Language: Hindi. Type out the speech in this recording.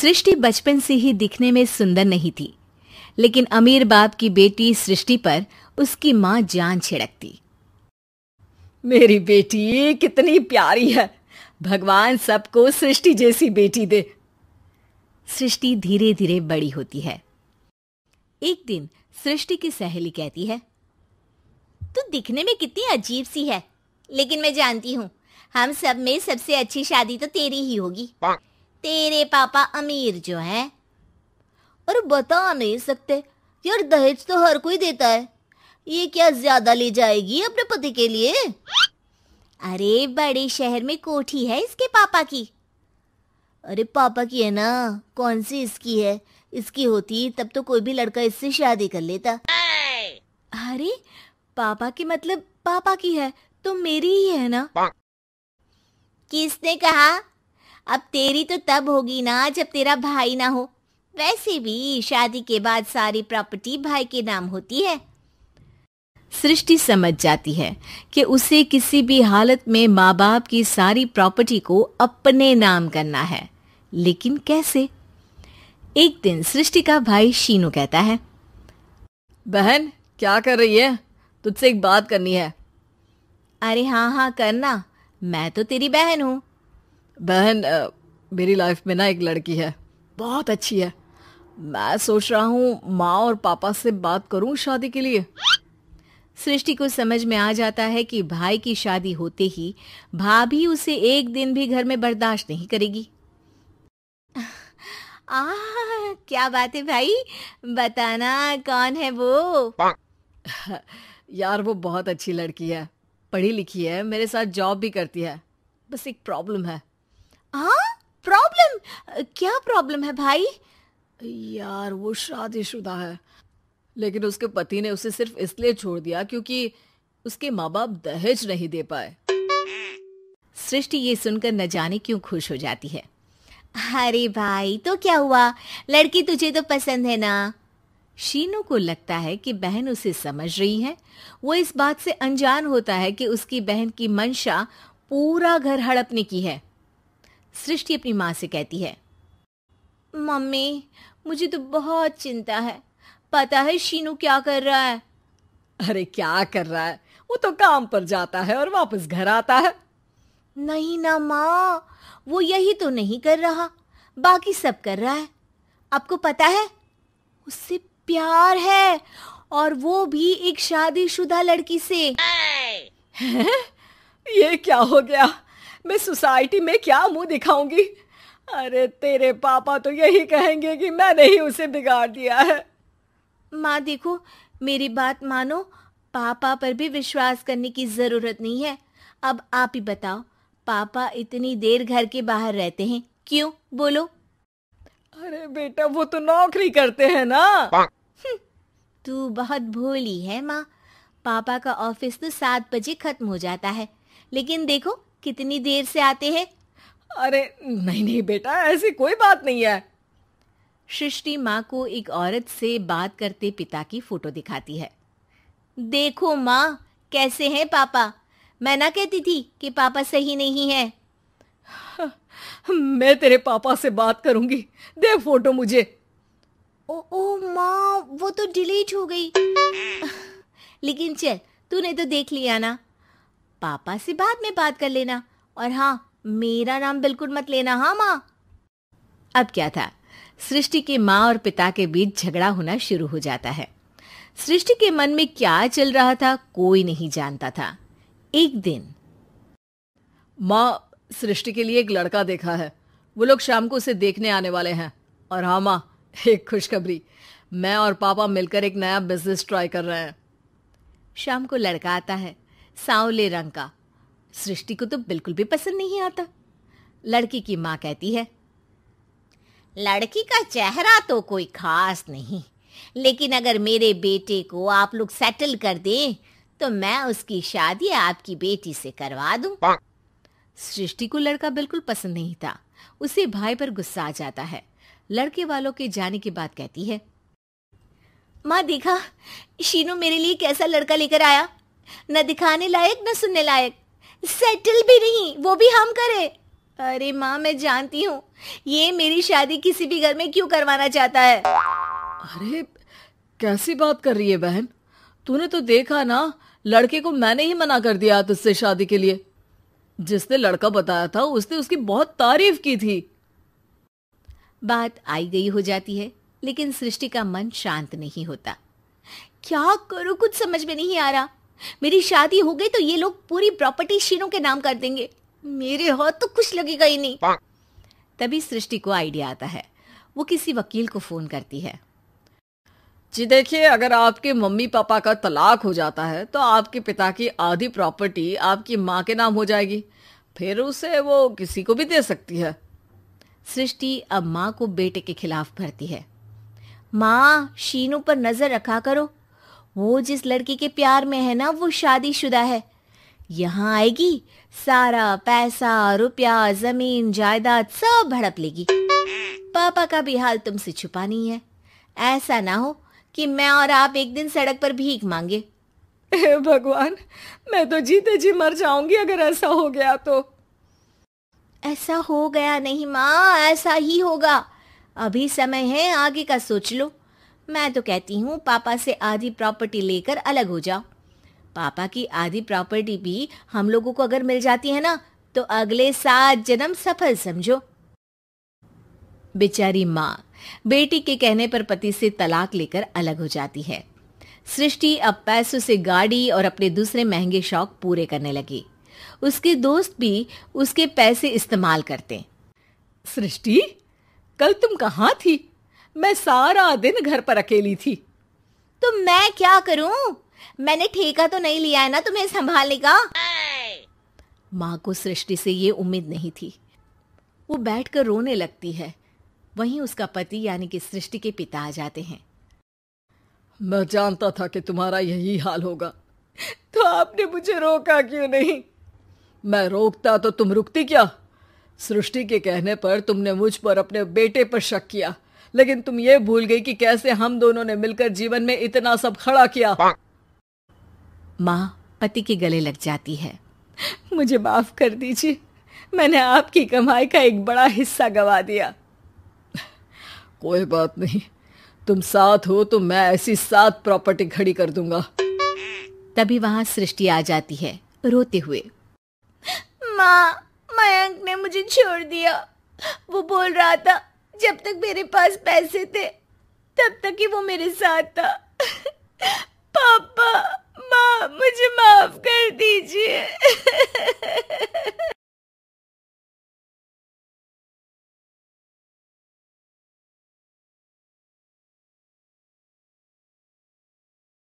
सृष्टि बचपन से ही दिखने में सुंदर नहीं थी, लेकिन अमीर बाप की बेटी सृष्टि पर उसकी माँ जान छिड़कती। मेरी बेटी कितनी प्यारी है, भगवान सबको सृष्टि जैसी बेटी दे। सृष्टि धीरे धीरे बड़ी होती है। एक दिन सृष्टि की सहेली कहती है, तू दिखने में कितनी अजीब सी है, लेकिन मैं जानती हूँ हम सब में सबसे अच्छी शादी तो तेरी ही होगी। तेरे पापा अमीर जो हैं। और बता नहीं सकते यार, दहेज तो हर कोई देता है, ये क्या ज्यादा ले जाएगी अपने पति के लिए? अरे बड़े शहर में कोठी है इसके पापा की। अरे पापा की है ना, कौन सी इसकी है? इसकी होती तब तो कोई भी लड़का इससे शादी कर लेता। अरे पापा की मतलब पापा की है तो मेरी ही है ना? किसने कहा? अब तेरी तो तब होगी ना जब तेरा भाई ना हो। वैसे भी शादी के बाद सारी प्रॉपर्टी भाई के नाम होती है। सृष्टि समझ जाती है कि उसे किसी भी हालत में माँ बाप की सारी प्रॉपर्टी को अपने नाम करना है, लेकिन कैसे? एक दिन सृष्टि का भाई शीनू कहता है, बहन क्या कर रही है? तुझसे एक बात करनी है। अरे हाँ करना, मैं तो तेरी बहन हूँ। बहन मेरी लाइफ में ना एक लड़की है, बहुत अच्छी है। मैं सोच रहा हूँ माँ और पापा से बात करूँ शादी के लिए। सृष्टि को समझ में आ जाता है कि भाई की शादी होते ही भाभी उसे एक दिन भी घर में बर्दाश्त नहीं करेगी। क्या बात है भाई, बताना कौन है वो? यार वो बहुत अच्छी लड़की है, पढ़ी लिखी है, मेरे साथ जॉब भी करती है। बस एक प्रॉब्लम है। प्रॉब्लम? क्या प्रॉब्लम है भाई? यार वो शादीशुदा है, लेकिन उसके पति ने उसे सिर्फ इसलिए छोड़ दिया क्योंकि उसके माँ बाप दहेज नहीं दे पाए। सृष्टि ये सुनकर न जाने क्यों खुश हो जाती है। अरे भाई तो क्या हुआ, लड़की तुझे तो पसंद है ना? शीनू को लगता है कि बहन उसे समझ रही है। वो इस बात से अनजान होता है कि उसकी बहन की मंशा पूरा घर हड़पने की है। सृष्टि अपनी माँ से कहती है, मम्मी मुझे तो बहुत चिंता है। पता है शीनू क्या कर रहा है? अरे क्या कर रहा है? वो तो काम पर जाता है और वापस घर आता है। नहीं ना माँ, वो यही तो नहीं कर रहा, बाकी सब कर रहा है। आपको पता है उससे प्यार है, और वो भी एक शादीशुदा लड़की से। हैं? ये क्या हो गया? मैं सोसाइटी में क्या मुंह दिखाऊंगी? अरे तेरे पापा तो यही कहेंगे कि मैंने ही उसे बिगाड़ दिया है। माँ देखो, मेरी बात मानो, पापा पर भी विश्वास करने की जरूरत नहीं है। अब आप ही बताओ, पापा इतनी देर घर के बाहर रहते हैं क्यों? बोलो। अरे बेटा वो तो नौकरी करते हैं ना। तू बहुत भोली है माँ। पापा का ऑफिस तो 7 बजे खत्म हो जाता है, लेकिन देखो कितनी देर से आते हैं। अरे नहीं बेटा, ऐसी कोई बात नहीं है। सृष्टि माँ को एक औरत से बात करते पिता की फोटो दिखाती है। देखो माँ कैसे हैं पापा। मैं ना कहती थी कि पापा सही नहीं है। मैं तेरे पापा से बात करूंगी, दे फोटो मुझे। ओ माँ, वो तो डिलीट हो गई। लेकिन चल, तूने तो देख लिया ना। पापा से बाद में बात कर लेना, और हाँ मेरा नाम बिल्कुल मत लेना। हाँ माँ। अब क्या था, सृष्टि के माँ और पिता के बीच झगड़ा होना शुरू हो जाता है। सृष्टि के मन में क्या चल रहा था कोई नहीं जानता था। एक दिन, माँ सृष्टि के लिए एक लड़का देखा है, वो लोग शाम को उसे देखने आने वाले हैं। और हाँ माँ, एक खुशखबरी, मैं और पापा मिलकर एक नया बिजनेस ट्राई कर रहे हैं। शाम को लड़का आता है, सांवले रंग का। सृष्टि को तो बिल्कुल भी पसंद नहीं आता। लड़की की माँ कहती है, लड़की का चेहरा तो कोई खास नहीं, लेकिन अगर मेरे बेटे को आप लोग सेटल कर दें तो मैं उसकी शादी आपकी बेटी से करवा दूं। सृष्टि को लड़का बिल्कुल पसंद नहीं था। उसे भाई पर गुस्सा आ जाता है। लड़के वालों के जाने के बाद कहती है, माँ देखा शीनू मेरे लिए कैसा लड़का लेकर आया, न दिखाने लायक न सुनने लायक, सेटल भी नहीं, वो भी हम करे। अरे माँ, मैं जानती हूँ ये मेरी शादी किसी भी घर में क्यों करवाना चाहता है। अरे कैसी बात कर रही है बहन? तूने तो देखा ना, लड़के को मैंने ही मना कर दिया तुझसे शादी के लिए। जिसने लड़का बताया था उसने उसकी बहुत तारीफ की थी। बात आई गई हो जाती है, लेकिन सृष्टि का मन शांत नहीं होता। क्या करूँ, कुछ समझ में नहीं आ रहा। मेरी शादी हो गई तो ये लोग पूरी प्रॉपर्टी शीनू के नाम कर देंगे। मेरे हाथ तो कुछ लगेगा ही नहीं। तभी सृष्टि को आइडिया आता है। वो किसी वकील को फोन करती है। जी देखिए, अगर आपके मम्मी पापा का तलाक हो जाता है तो आपके पिता की आधी प्रॉपर्टी आपकी माँ के नाम हो जाएगी, फिर उसे वो किसी को भी दे सकती है। सृष्टि अब माँ को बेटे के खिलाफ भरती है। माँ, शीनू पर नजर रखा करो। वो जिस लड़की के प्यार में है ना, वो शादीशुदा है। यहाँ आएगी, सारा पैसा, रुपया, जमीन, जायदाद सब हड़प लेगी। पापा का भी हाल तुमसे छुपा नहीं है। ऐसा ना हो कि मैं और आप एक दिन सड़क पर भीख मांगे। हे भगवान, मैं तो जीते जी मर जाऊंगी अगर ऐसा हो गया तो। ऐसा हो गया नहीं माँ, ऐसा ही होगा। अभी समय है, आगे का सोच लो। मैं तो कहती हूँ पापा से आधी प्रॉपर्टी लेकर अलग हो जाओ। पापा की आधी प्रॉपर्टी भी हम लोगों को अगर मिल जाती है ना, तो अगले 7 जन्म सफल समझो। बेचारी माँ बेटी के कहने पर पति से तलाक लेकर अलग हो जाती है। सृष्टि अब पैसों से गाड़ी और अपने दूसरे महंगे शौक पूरे करने लगी। उसके दोस्त भी उसके पैसे इस्तेमाल करते। सृष्टि, कल तुम कहाँ थी? मैं सारा दिन घर पर अकेली थी। तो मैं क्या करूं? मैंने ठेका तो नहीं लिया है ना तुम्हें संभालने का। माँ को सृष्टि से ये उम्मीद नहीं थी। वो बैठकर रोने लगती है। वहीं उसका पति यानी कि सृष्टि के पिता आ जाते हैं। मैं जानता था कि तुम्हारा यही हाल होगा, तो आपने मुझे रोका क्यों नहीं? मैं रोकता तो तुम रुकती क्या? सृष्टि के कहने पर तुमने मुझ पर, अपने बेटे पर शक किया, लेकिन तुम ये भूल गई कि कैसे हम दोनों ने मिलकर जीवन में इतना सब खड़ा किया। माँ पति के गले लग जाती है। मुझे माफ कर दीजिए, मैंने आपकी कमाई का एक बड़ा हिस्सा गवा दिया। कोई बात नहीं, तुम साथ हो तो मैं ऐसी 7 प्रॉपर्टी खड़ी कर दूंगा। तभी वहां सृष्टि आ जाती है रोते हुए। माँ, मयंक ने मुझे छोड़ दिया। वो बोल रहा था जब तक मेरे पास पैसे थे तब तक ही वो मेरे साथ था। पापा, माँ, मुझे माफ कर दीजिए।